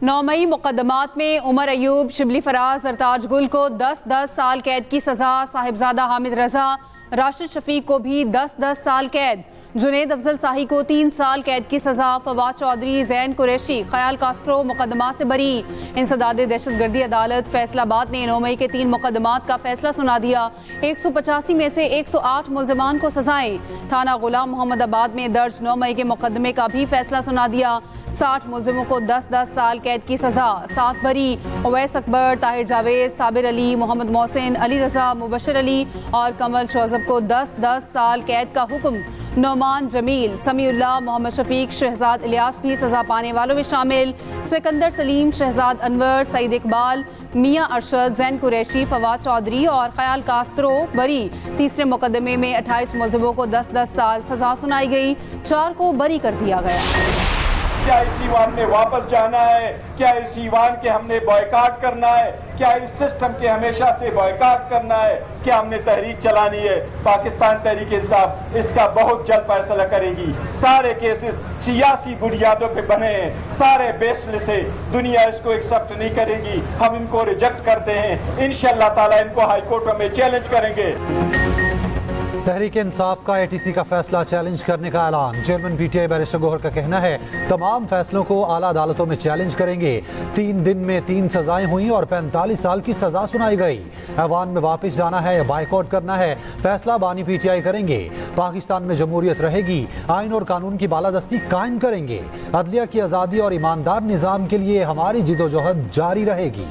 9 मई मुकदमात में उमर अयूब, शिबली फराज, सरताज गुल को 10-10 साल कैद की सजा, साहिबजादा हामिद रजा, राशिद शफीक को भी 10-10 साल कैद, जुनेद अफजल शाही को 3 साल कैद की सजा, फवाद चौधरी, जैन कुरैशी, ख्याल कास्ट्रो मुकदमा से बरी। इंसदाद दहशतगर्दी अदालत फैसलाबाद ने 9 मई के 3 मुकदमात का फैसला सुना दिया। 185 में से 108 मुल्जिमान को सजाएं। थाना गुलाम मोहम्मदाबाद में दर्ज 9 मई के मुकदमे का भी फैसला सुना दिया। 60 मुल्जिमों को 10-10 साल कैद की सजा, 7 बरी। उवैस अकबर, ताहिर जावेद, साबिर अली, मोहम्मद मोहसिन, अली रजा, मुबशर अली और कमल शोजब को 10-10 साल कैद का हुक्म। नौमान जमील, समीउल्लाह, मोहम्मद शफीक, शहजाद इलियास भी सजा पाने वालों में शामिल। सिकंदर सलीम, शहजाद अनवर, सईद इकबाल, मियां अरशद, जैन कुरैशी, फवाद चौधरी और ख्याल कास्त्रो बरी। तीसरे मुकदमे में 28 मुल्जिमों को 10-10 साल सजा सुनाई गई, 4 को बरी कर दिया गया। क्या इस ईवान में वापस जाना है? क्या इस ईवान के हमने बॉयकाट करना है? क्या इस सिस्टम के हमेशा से बॉयकाट करना है? क्या हमने तहरीक चलानी है? पाकिस्तान तहरीक इंसाफ इसका बहुत जल्द फैसला करेगी। सारे केसेस सियासी बुनियादों पे बने हैं, सारे बेसलेस से दुनिया इसको एक्सेप्ट नहीं करेगी। हम इनको रिजेक्ट करते हैं। इंशाअल्लाह ताला इनको हाईकोर्ट में चैलेंज करेंगे। तहरीक इंसाफ का ATC का फैसला चैलेंज करने का ऐलान। चेयरमैन PTI बैरिस्टर गौहर का कहना है तमाम फैसलों को आला अदालतों में चैलेंज करेंगे। 3 दिन में 3 सजाएं हुई और 45 साल की सजा सुनाई गई। ऐवान में वापस जाना है या बाइकआउट करना है, फैसला बानी PTI करेंगे। पाकिस्तान में जमहूरियत रहेगी, आइन और कानून की बालादस्ती कायम करेंगे। अदलिया की आज़ादी और ईमानदार निज़ाम के लिए हमारी जिदोजहद जारी रहेगी।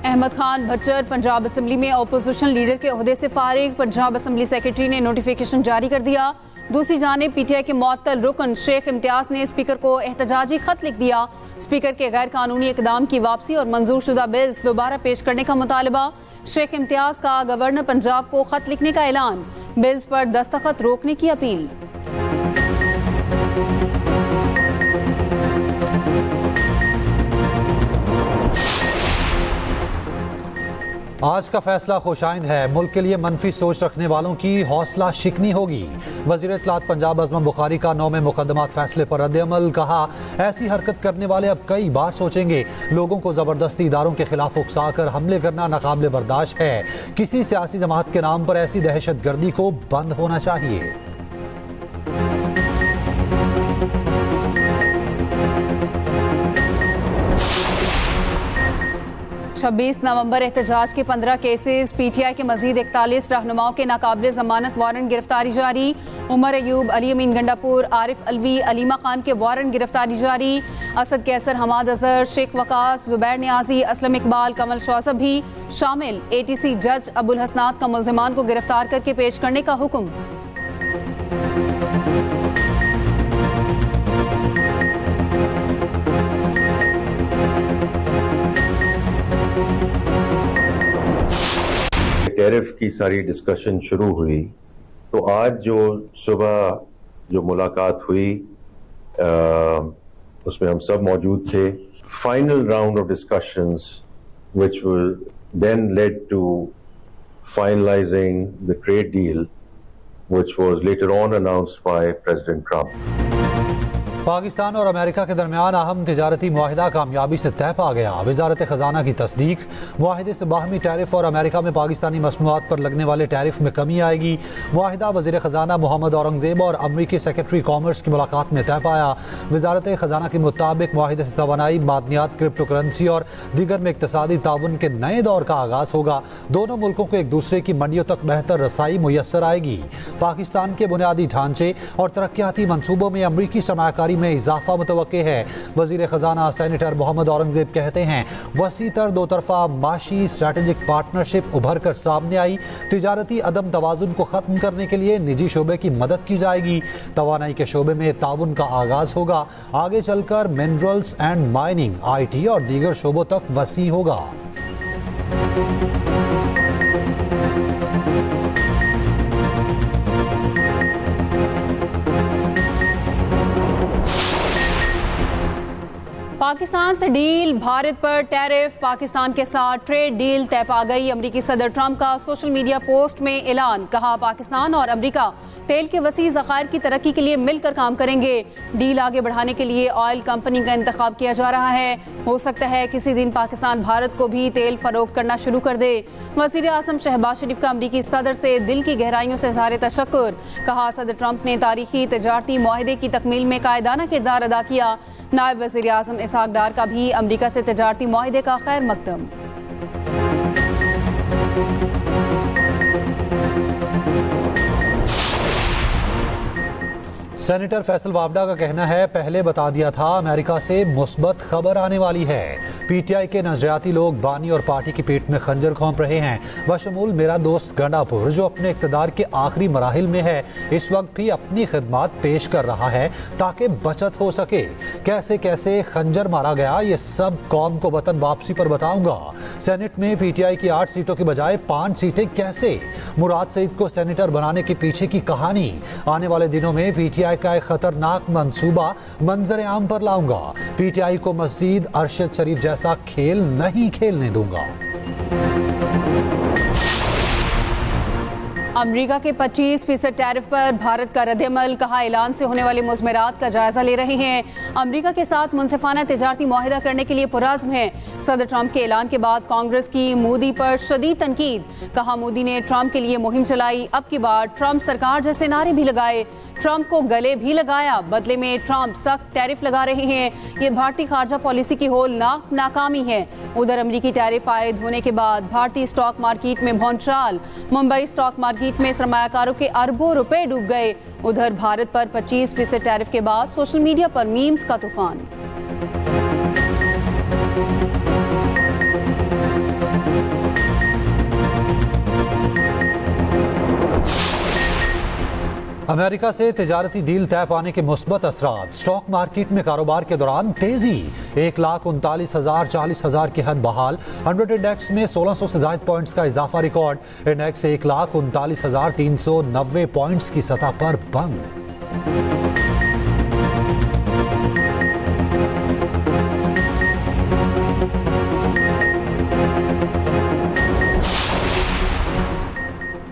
अहमद खान भच्चर पंजाब असम्बली में अपोजिशन लीडर के ओहदे से फारिग। पंजाब असम्बली सेक्रेटरी ने नोटिफिकेशन जारी कर दिया। दूसरी जानिब PTI के मुअत्तल रुकन शेख इम्तियाज ने स्पीकर को एहतजाजी खत लिख दिया। स्पीकर के गैर कानूनी इकदाम की वापसी और मंजूर शुदा बिल्स दोबारा पेश करने का मुतालबा। शेख इम्तियाज का गवर्नर पंजाब को खत लिखने का ऐलान। बिल्स पर दस्तखत रोकने की अपील। आज का फैसला खुशाइंद है। मुल्क के लिए मनफी सोच रखने वालों की हौसला शिकनी होगी। वज़ीर इत्तलात पंजाब अज़म बुखारी का 9 में मुकदमात फैसले पर रद्द-ए-अमल। कहा ऐसी हरकत करने वाले अब कई बार सोचेंगे। लोगों को ज़बरदस्ती इदारों के खिलाफ उकसाकर हमले करना नाकाबिले बर्दाश्त है। किसी सियासी जमात के नाम पर ऐसी दहशत गर्दी को बंद होना चाहिए। 26 नवंबर एहतजाज के 15 केसेस। PTI के मजीद 41 रहनुमाओं के नाकाबिले जमानत वारंट गिरफ्तारी जारी। उमर अयूब, अली अमीन गंडापुर, आरिफ अलवी, अलीमा खान के वारंट गिरफ्तारी जारी। असद कैसर, हमाद अजहर, शेख वकास, जुबैर नियाजी, असलम इकबाल, कमल शौसब भी शामिल। ATC जज अबुल हसनात का मुल्जिमान को गिरफ्तार करके पेश करने का हुक्म। टैरिफ की सारी डिस्कशन शुरू हुई तो आज जो सुबह जो मुलाकात हुई उसमें हम सब मौजूद थे। Final round of discussions which will then led to finalising the trade deal which was later on announced by president Trump. Pakistan और अमेरिका के दरमियान अहम तिजारती मुआहिदा कामयाबी से तय पा गया। वजारत खजाना की तस्दीक। मुआहिदे से बाहमी टैरिफ और अमेरिका में पाकिस्तानी मसनूआत पर लगने वाले टैरिफ में कमी आएगी। मुआहिदा वज़ीर खजाना मोहम्मद औरंगजेब और अमरीकी सेक्रेटरी कॉमर्स की मुलाकात में तय पाया। वजारत खजाना के मुताबिक मुआहिदे से तवानाई, मादनियात, क्रिप्टो करेंसी और दीगर में इक्तसादी ताउन के नए दौर का आगाज होगा। दोनों मुल्कों को एक दूसरे की मंडियों तक बेहतर रसाई मुयस्सर आएगी। पाकिस्तान के बुनियादी ढांचे और तरक्याती मनसूबों में अमरीकी सरमायाकारी में इजाफा मुतवक्के है। वजीर खजाना सेनेटर मोहम्मद औरंगजेब कहते हैं वसी तर दो तरफा माशी स्ट्रैटेजिक पार्टनरशिप उभर कर सामने आई। तिजारती अदम तवाजुन को खत्म करने के लिए निजी शोबे की मदद की जाएगी। तवानाई के शोबे में ताउन का आगाज होगा। आगे चलकर मिनरल्स एंड माइनिंग, IT और दीगर शोबों तक वसी होगा। पाकिस्तान से डील, भारत पर टैरिफ, पाकिस्तान के साथ ट्रेड डील तय पा गई। अमरीकी सदर ट्रंप का सोशल मीडिया पोस्ट में ऐलान, कहा पाकिस्तान और अमरीका तेल के वसी ज़खायर की तरक्की के लिए मिलकर काम करेंगे। डील आगे बढ़ाने के लिए ऑयल कंपनी का इंतखाब किया जा रहा है। हो सकता है किसी दिन पाकिस्तान भारत को भी तेल फरोख्त करना शुरू कर दे। वज़ीर आज़म शहबाज शरीफ का अमरीकी सदर से दिल की गहराइयों से इज़हार तशक्कुर, कहा सदर ट्रंप ने तारीखी तजारती मुआहदे की तकमील में कायदाना किरदार अदा किया। नायब वज़ीर आज़म इसहाक डार का भी अमरीका से तजारती मुआहदे का खैर मकदम। सेनेटर फैसल वावडा का कहना है, पहले बता दिया था अमेरिका से मुस्बत खबर आने वाली है। पीटीआई के नजरियाती लोग बानी और पार्टी की पीठ में खंजर घोंप रहे हैं। बशमूल मेरा दोस्त गंडापुर, जो अपने इक़्तिदार के आखिरी मराहिल में है, इस वक्त भी अपनी खिदमात पेश कर रहा है ताकि बचत हो सके। कैसे कैसे खंजर मारा गया, ये सब कौम को वतन वापसी पर बताऊंगा। सेनेट में पीटीआई की 8 सीटों की बजाय 5 सीटें कैसे? मुराद सईद को सेनेटर बनाने के पीछे की कहानी। आने वाले दिनों में पीटीआई का एक खतरनाक मंसूबा मंजर आम पर लाऊंगा। पीटीआई को मजीद अरशद शरीफ जैसा खेल नहीं खेलने दूंगा। अमरीका के 25% टैरिफ पर भारत का रद्द-ए-अमल, कहा ऐलान से होने वाले मुज़मरात का जायजा ले रहे हैं। अमरीका के साथ मुनसिफाना तिजारती मुआहिदा करने के लिए पुरज़्म है। सदर ट्रंप के ऐलान के बाद कांग्रेस की मोदी पर शदीद तनकीद, कहा मोदी ने ट्रंप के लिए मुहिम चलाई, अब की बार ट्रंप सरकार जैसे नारे भी लगाए, ट्रंप को गले भी लगाया। बदले में ट्रंप सख्त टैरिफ लगा रहे हैं। ये भारतीय खारजा पॉलिसी की होलनाक नाकामी है। उधर अमरीकी टैरिफ आयद होने के बाद भारतीय स्टॉक मार्केट में भौंचाल, मुंबई स्टॉक मार्केट में सरमायाकारों के अरबों रुपए डूब गए। उधर भारत पर 25% टैरिफ के बाद सोशल मीडिया पर मीम्स का तूफान। अमेरिका से तिजारती डील तय पाने के मुस्बत असरात। स्टॉक मार्केट में कारोबार के दौरान तेजी, 1,39,000 40,000 की हद बहाल। 100 इंडेक्स में 1600 से ज्यादा पॉइंट्स का इजाफा रिकॉर्ड। इंडेक्स 1,39,390 पॉइंट्स की सतह पर बंद।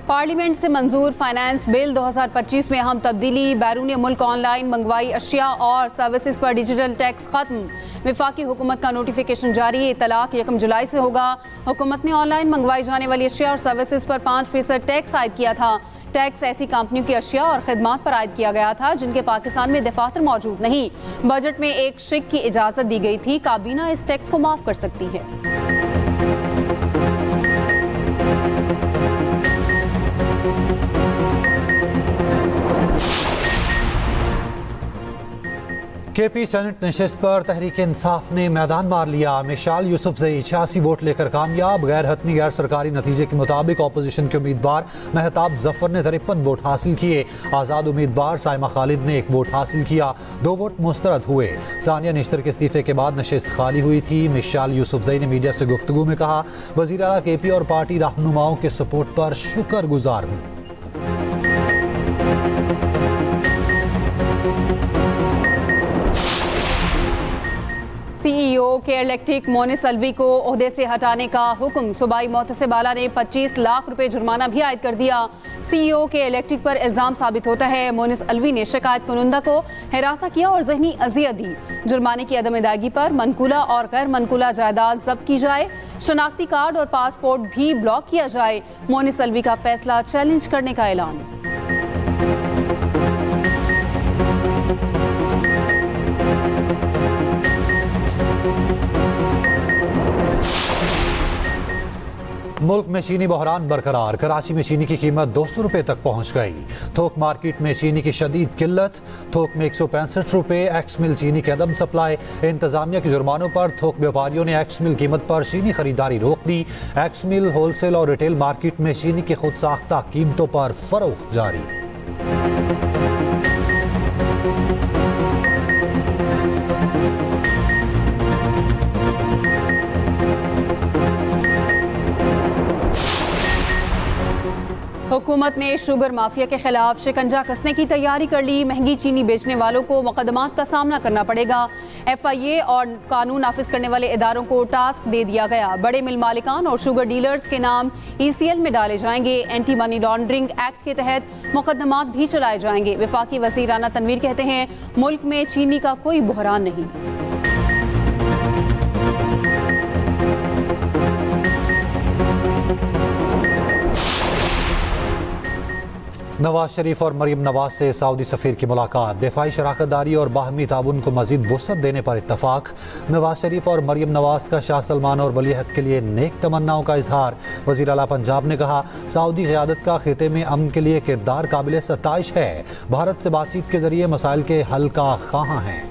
पार्लियामेंट से मंजूर फाइनेंस बिल 2025 में अहम तब्दीली, बैरून मुल्क ऑनलाइन मंगवाई अशिया और सर्विसेज पर डिजिटल टैक्स खत्म। विफाकी हुकूमत का नोटिफिकेशन जारी, तलाक 1 जुलाई से होगा। हुकूमत ने ऑनलाइन मंगवाई जाने वाली अशिया और सर्विसेज पर 5% टैक्स आयद किया था। टैक्स ऐसी कंपनियों की अशिया और खिदमात पर आयद किया गया था जिनके पाकिस्तान में दफातर मौजूद नहीं। बजट में एक शिक की इजाजत दी गई थी, काबीना इस टैक्स को माफ कर सकती है। केपी सेनेट नशिस्त पर तहरीक इंसाफ ने मैदान मार लिया। मिशाल यूसुफजई 86 वोट लेकर कामयाब। गैर हतमी गैर सरकारी नतीजे के मुताबिक अपोजिशन के उम्मीदवार महताब जफर ने 53 वोट हासिल किए। आज़ाद उम्मीदवार साइमा खालिद ने 1 वोट हासिल किया। 2 वोट मुस्तरद हुए। सानिया निश्तर के इस्तीफे के बाद नशिस्त खाली हुई थी। मिशाल यूसुफजई ने मीडिया से गुफ्तगू में कहा, वज़ीर आला केपी और पार्टी रहनुमाओं के सपोर्ट पर शुक्रगुजार हूँ। CEO care electric Monis Alvi को ओहदे से हटाने का हुक्म। सूबाई मोहतसिब आला ने 25 लाख रुपए जुर्माना भी आयद कर दिया। सीईओ के इलेक्ट्रिक पर इल्जाम साबित होता है मोनिस अलवी ने शिकायत कुनंदा को हिरासा किया और जहनी अजियत दी। जुर्माने की अदम अदायगी पर मनकूला और गैर मनकूला जायदाद जब्त की जाए, शनाख्ती कार्ड और पासपोर्ट भी ब्लॉक किया जाए। मोनिस अलवी का फैसला चैलेंज करने का ऐलान। मुल्क में चीनी बहरान बरकरार। कराची में चीनी की कीमत 200 रुपए तक पहुंच गई। थोक मार्केट में चीनी की शदीद किल्लत। थोक में 165 रुपए एक्स मिल चीनी की अदम सप्लाई। इंतजामिया के जुर्मानों पर थोक व्यापारियों ने एक्स मिल कीमत पर चीनी खरीदारी रोक दी। एक्स मिल, होलसेल और रिटेल मार्केट में चीनी की खुद साख्ता कीमतों पर फरोख्त जारी। हुकूमत ने शुगर माफिया के खिलाफ शिकंजा कसने की तैयारी कर ली। महंगी चीनी बेचने वालों को मुकदमात का सामना करना पड़ेगा। FIA और कानून नाफिज करने वाले इदारों को टास्क दे दिया गया। बड़े मिल मालिकान और शुगर डीलर्स के नाम ECL में डाले जाएंगे। एंटी मनी लॉन्ड्रिंग एक्ट के तहत मुकदमात भी चलाए जाएंगे। वफाकी वज़ीर राना तनवीर कहते हैं, मुल्क में चीनी का कोई बहरान नहीं। नवाज शरीफ और मरियम नवाज से सऊदी सफीर की मुलाकात। दिफाई शराकतदारी और बाहमी ताउन को मजीद वुसअत देने पर इत्तफाक। नवाज शरीफ और मरियम नवाज का शाह सलमान और वलीअहद के लिए नेक तमन्नाओं का इजहार। वज़ीर आला पंजाब ने कहा, सऊदी क़यादत का खिते में अमन के लिए किरदार काबिल सताइश है। भारत से बातचीत के जरिए मसाइल के हल का ख़्वाहां हैं।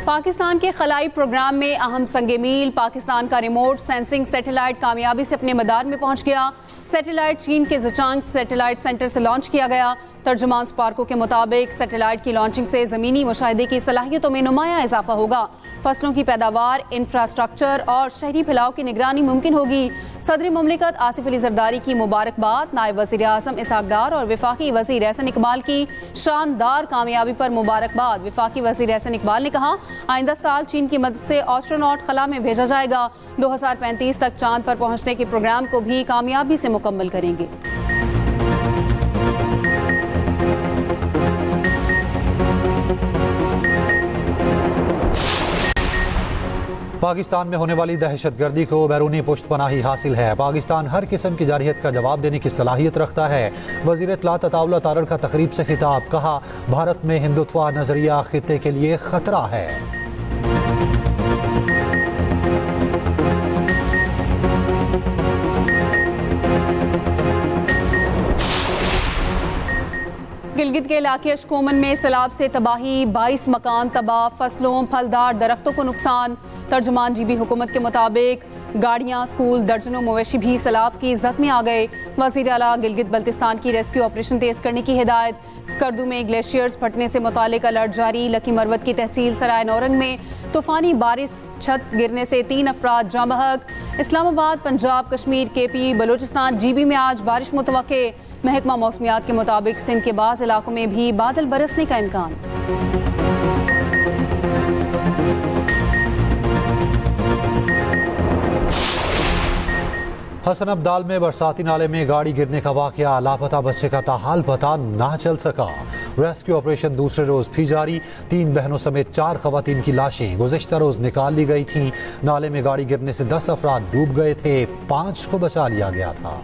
पाकिस्तान के खलाई प्रोग्राम में अहम संगे मील। पाकिस्तान का रिमोट सेंसिंग सैटेलाइट कामयाबी से अपने मदार में पहुंच गया। सैटेलाइट चीन के ज़िचांग सैटेलाइट सेंटर से लॉन्च किया गया। तर्जुमान स्पार्को के मुताबिक सैटेलाइट की लॉन्चिंग से ज़मीनी मुशाहिदे की सलाहियतों में नुमाया इजाफा होगा। फसलों की पैदावार, इंफ्रास्ट्रक्चर और शहरी फैलाव की निगरानी मुमकिन होगी। सदर मुमलिकत आसिफ अली जरदारी की मुबारकबाद। नायब वज़ीर आज़म इसहाक डार और वफाकी वज़ीर एहसन इकबाल की शानदार कामयाबी पर मुबारकबाद। वफाकी वज़ीर एहसन इकबाल ने कहा, आइंदा साल चीन की मदद से एस्ट्रोनॉट खला में भेजा जाएगा। 2035 तक चांद पर पहुंचने के प्रोग्राम को भी कामयाबी से मुकम्मल करेंगे। पाकिस्तान में होने वाली दहशतगर्दी को बैरूनी पुष्ट पनाही हासिल है। पाकिस्तान हर किस्म की जारहियत का जवाब देने की सलाहियत रखता है। वज़ीर इत्तलात अताउल्लाह तारड़ का तकरीब से खिताब। कहा, भारत में हिंदुत्व नजरिया खित्ते के लिए खतरा है। गिलगित के इलाके अशकोमन में सैलाब से तबाही। 22 मकान तबाह, फसलों फलदार दरख्तों को नुकसान। तर्जुमान जीबी हुकूमत के मुताबिक गाड़ियां, स्कूल, दर्जनों मवेशी भी सैलाब की जद में आ गए। वज़ीर आला गिलगित बल्तिस्तान की रेस्क्यू ऑपरेशन तेज करने की हिदायत। स्कर्दू में ग्लेशियर्स फटने से मुतालिक अलर्ट जारी। लकी मरवत की तहसील सराय नौरंग में तूफानी बारिश, छत गिरने से 3 अफराद जाँ बहक। इस्लामाबाद, पंजाब, कश्मीर, KP, बलूचिस्तान, GB में आज बारिश मुतवक्के। महकमा मौसमियात के मुताबिक सिंध के बाज़ इलाकों में भी बादल बरसने का इम्कान। हसन अब्दाल में बरसाती नाले में गाड़ी गिरने का वाकया। लापता बच्चे का ताहाल पता ना चल सका। रेस्क्यू ऑपरेशन दूसरे रोज भी जारी। 3 बहनों समेत 4 खवातीन की लाशें गुज़िश्ता रोज निकाल ली गई थीं। नाले में गाड़ी गिरने से 10 अफराद डूब गए थे, 5 को बचा लिया गया था।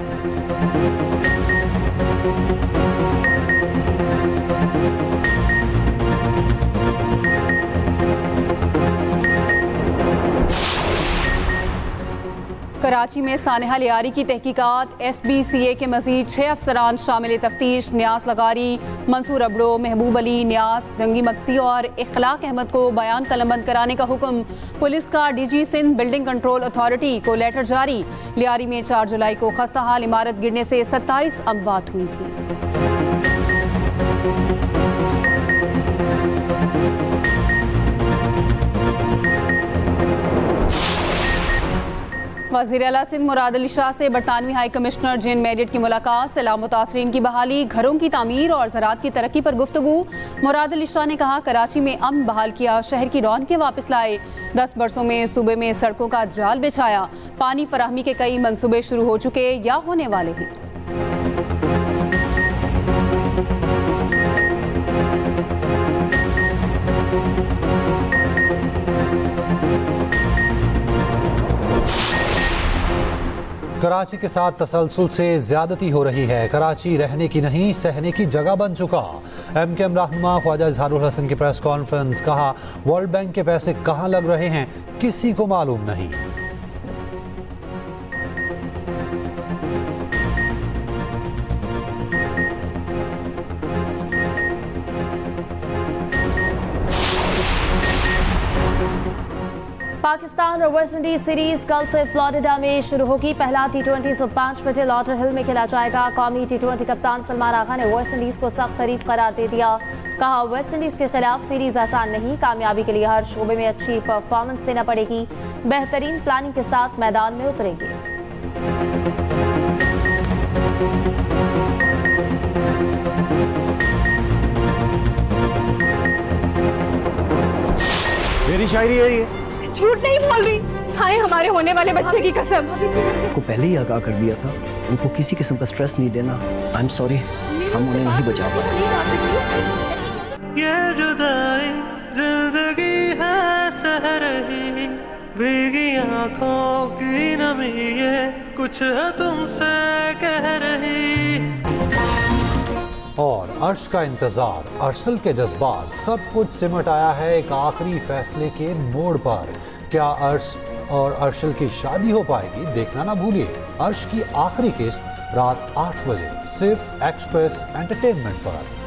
कराची में सानेहा लियारी की तहकीकात। SBCA के मजीद 6 अफसरान शामिल तफ्तीश। न्यास लगारी, मंसूर अबड़ो, महबूब अली न्यास, जंगी मक्सी और इखलाक अहमद को बयान कलमबंद कराने का हुक्म। पुलिस का DG Sindh building control authority को लेटर जारी। लियारी में 4 जुलाई को खस्ताहाल इमारत गिरने से 27 अमवात हुई थी। वज़ीर आला सिंध मुराद अली शाह से बरतानवी हाई कमिश्नर जिन मेरिट की मुलाकात। सैलाब मुतासरीन की बहाली, घरों की तामीर और ज़राअत की तरक्की पर गुफ्तगू। मुराद अली शाह ने कहा, कराची में अमन बहाल किया, शहर की रौनकें वापस लाए। 10 बरसों में सूबे में सड़कों का जाल बिछाया। पानी फराहमी के कई मंसूबे शुरू हो चुके या होने वाले हैं। कराची के साथ तसलसल से ज्यादती हो रही है। कराची रहने की नहीं सहने की जगह बन चुका। MKM रहनुमा ख्वाजा इजहारुल हसन की प्रेस कॉन्फ्रेंस। कहा, वर्ल्ड बैंक के पैसे कहां लग रहे हैं किसी को मालूम नहीं। पाकिस्तान और वेस्टइंडीज सीरीज कल से फ्लोरिडा में शुरू होगी। पहला T20 सुबह 5 बजे लॉटर हिल में खेला जाएगा। कौमी T20 कप्तान सलमान आगा ने वेस्टइंडीज को सख्त खरीफ करार दे दिया। कहा, वेस्टइंडीज के खिलाफ सीरीज आसान नहीं, कामयाबी के लिए हर शोबे में अच्छी परफॉर्मेंस देना पड़ेगी, बेहतरीन प्लानिंग के साथ मैदान में उतरेगी। मेरी शायरी है ये, झूठ नहीं बोल रही। खाए हमारे होने वाले बच्चे की कसम। को पहले ही आगाह कर दिया था, उनको किसी किस्म का स्ट्रेस नहीं देना। आई एम सॉरी, हम उन्हें नहीं बचा पाए। ये जुदाई जिंदगी है सह रही, भीगी आंखों की नमी ये कुछ है तुमसे कह रही। और अर्श का इंतजार, अरसल के जज्बात, सब कुछ सिमट आया है एक आखिरी फैसले के मोड़ पर। क्या अर्श और अरशल की शादी हो पाएगी? देखना ना भूलिए अर्श की आखिरी किस्त रात 8 बजे सिर्फ एक्सप्रेस एंटरटेनमेंट पर।